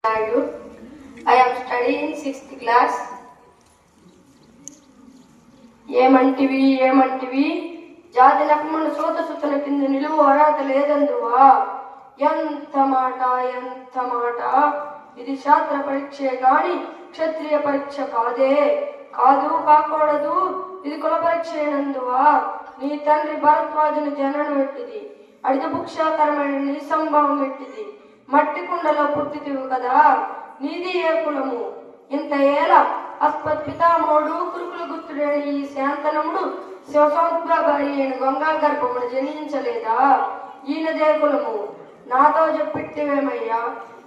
I am studying 6th class. ఏమంటివి జాతి నకమును సోత సుతన కింద నిలువు అర్హత లేదందువా? ఎంత మాట ఇది శాస్త్ర పరీక్షే గాని క్షత్రియ పరీక్ష కాకూడదు. ఇది కుల పరీక్షేనందువా? నీ తండ్రి భరద్వాజుని జననం ఎట్టిది, అడిత భుక్షాకరమైన నీ సంభవం ఎట్టిది. మట్టి కుండలో పుట్టితివు కదా, నీది ఏ కులము? ఇంత ఏల అస్పత్పితామోడు కురుకుల గుర్తుడని ఈ శాంతనముడు శివసముద్రభారి అయిన గంగా గర్భమును జనించలేదా? ఈయనదే కులము. నాతో చెప్పిట్టివేమయ్యా,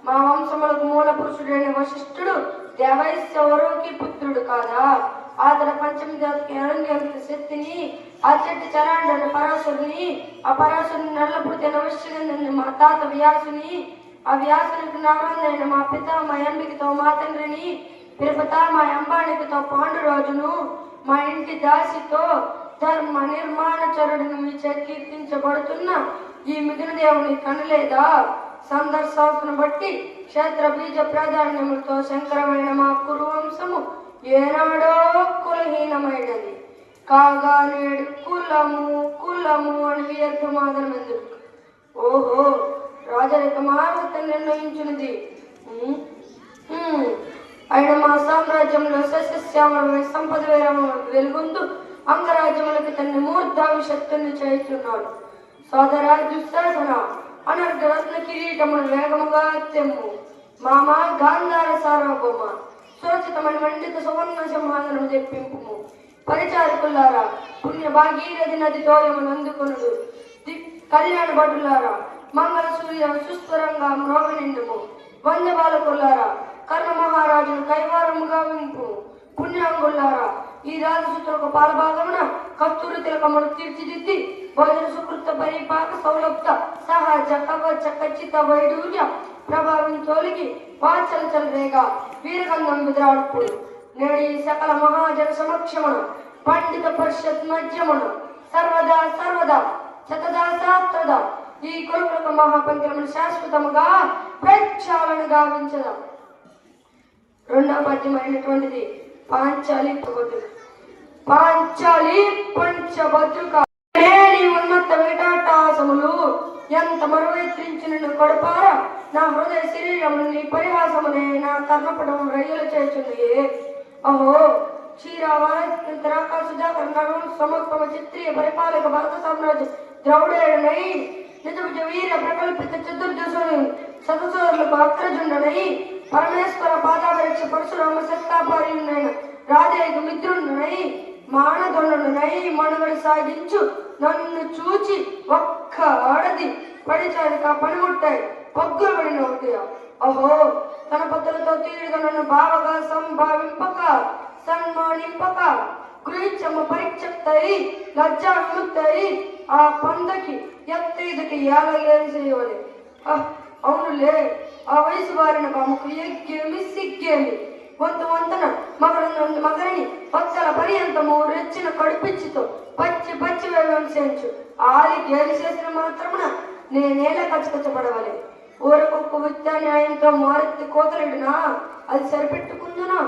మా వంశములకు మూల పురుషుడైన వశిష్ఠుడు దేవైశ్వరుకి పుత్రుడు కాదా? అతని పంచమి జాతికి అరణ్యంత శక్తిని, ఆ చెట్టు చరాండని పరాశుని, ఆ పరాశుని నల్లపుడు తినవశ్యందని మా తాత వ్యాసుని, ఆ వ్యాసునికి నారాయణ మా పిత మా ఎంబికతో మా తండ్రిని, పిరపత మా అంబాణికతో పాండురాజును, మా ఇంటి దాసితో ధర్మ నిర్మాణచరుడిని మీ కీర్తించబడుతున్న ఈ మిగిలిన దేవుని కనలేదా? సందర్శను బట్టి క్షేత్ర బీజ ప్రాధాన్యములతో శంకరమైన మా కురువంశము ఏనాడో కులహీనమైనది కాగా నేడు కులము అని వ్యర్థమాదనం ఎందుకు? ఓహో, రాజరిక మానవత నిర్ణయించినది. ఆయన మా సామ్రాజ్యంలో సస్యశ్యామలమైన సంపద వెలుగొందు అంగరాజ్యములకు తన మూర్ధావిషత్తుని చేస్తున్నాడు. సోదరా దుశ్శాసన, అనర్ఘరత్న కిరీటమును వేగముగా తెమ్ము. మామ గాంధార సార్వభౌమ, సురక్షితమైన మండిత సువర్ణ సింహాసనం తెప్పింపు. పరిచారకులారా, పుణ్య భాగీరథి నది తోయమును అందుకొనుడు. కళ్యాణ భటులారా, మంగళ సూర్య సుస్వరంగా మ్రోగనిండుము. వంద బాలకులారా, కర్ణ మహారాజును కైవారముగా వింపు. పుణ్యాంగులారా, ఈ రాజసూత్రకు పాలభాగమున కస్తూరి తిలకమును తీర్చిదిద్ది భోజన సుకృత పరిపాక సౌలభ్త సహజ కవచ ఖచ్చిత వైడూర్య ప్రభావం తోలికి వాచల రేగా వీరగంధం విద్రాడుపుడు. నేడు ఈ సకల మహాజన సమక్షమున పండిత పరిషత్ మధ్యమున సర్వదా శతదా శాస్త్రద ఈ కొడుకులకు మహాపంక్రమును శాశ్వతముగా ప్రక్షాళన గావించదాం. రెండవ పద్యమైనటువంటిది పాంచాలి పంచభద్రుక. ఉన్నత విటాటాసములు ఎంత మరువెత్రించిన కొడపార నా హృదయ శరీరములు నీ పరిహాసమునే నా కర్ణపటము రయ్యలు చేస్తుంది. అహో క్షీరావారకాశ సమక్రమ చిత్రీయ పరిపాలక భారత సామ్రాజ్య ద్రౌడేయుడనై నిజభుజ వీర ప్రకల్పిత చతుర్దశుని సతసోదరులకు అగ్రజుండనై పరమేశ్వర పాదాపరీక్ష పరశురామ సత్తాపార్యుడైన రాజయ్య మిత్రుండునై మానదొండునై మనుగడ సాగించు నన్ను చూచి ఒక్క ఆడది పడిచారిక పనిముట్టాయి పగ్గుబడిన ఒకటి. అహో తన పద్ధతులతో తీరుగా నన్ను భావగా సంభావింపక సన్మానింపక గృహించమ్మ పరీక్షత్తై లజ్జా విముక్తై ఆ పందకి ఎత్తైదుకి ఏలగేరి చేయవలే. అవునులే, ఆ వయసు బారిన బాముకు ఎగ్గేమి సిగ్గేమి వంతన మగరిని పచ్చల పర్యంతము రెచ్చిన కడుపిచ్చితో పచ్చి వ్యవహరించు. ఆలి గేలి చేసిన మాత్రమున నేనేల కచ్చకచ్చపడవలే. ఊరకొక్క విద్యా న్యాయంతో మారెత్తి కోతలిడునా అది సరిపెట్టుకుందునా?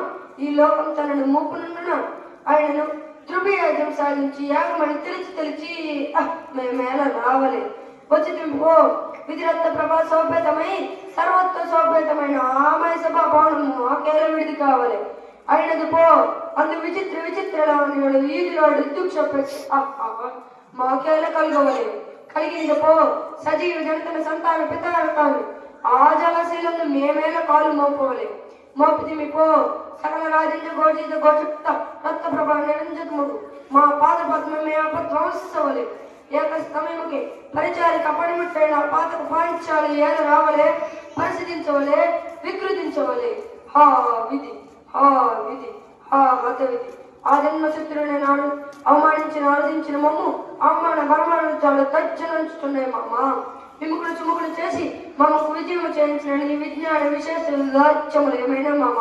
ఈ లోకం తనను మూపునుండునా? ఆయనను ధృవీయాజం సాధించి యాగమని తెలిచి మేమేల రావలే. వచ్చి తింపో విధిరత్న ప్రభా సౌపేతమై సర్వత్వ సౌపేతమైన ఆమయ సభా భవనము ఆకేల విడిది కావాలి. అయినది పో అందు విచిత్రలాడు ఈదిలో దుక్ష మాకేల కలగవలే. కలిగింది పో సజీవ జనతన సంతాన పితారకాలు ఆ జలశీలంలో మేమేల కాలు మోపవలే. మోపితిమి పో సకల రాజేంద్ర గోచిత గోచుక్త రక్త ప్రభా నిరంజకముడు మా పాద పద్మమే అపధ్వంసవలే. ఏకస్తమయముకి పరిచారిక పడిముట్టైన పాతకు పాయించాలి ఏల రావలే. పరిశీలించవలే, వికృతించవలే. హా విధి ఆ జన్మశత్రుని నాడు అవమానించిన మమ్ము అవమాన బలమానాలు తజ్జనంచుతున్నాయి. మామ విముఖులు చుముఖులు చేసి మమ్మకు విజయము చేయించిన నీ విజ్ఞాన విశేషములు ఏమైనా మామ?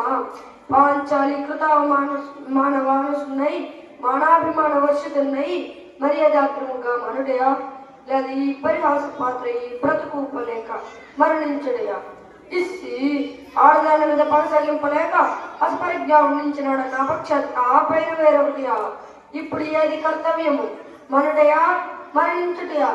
పాంచాలి కృతావమానవానుసున్నాయి మానాభిమాన వర్షితున్నాయి మర్యాదాత్రముగా మనుడయా లేదా ఈ పరిహాస పాత్ర ఈ బ్రతుకు ఉపలేక మరణించడయా? ఇస్సి ఆడదా దాని మీద కొనసాగింపలేక అస్పరిగ్గా ఉండించినాడు నా పక్షాత్ ఆ పైన వేరొకటియా. ఇప్పుడు ఏది కర్తవ్యము? మనుడయా మరణించుటయా?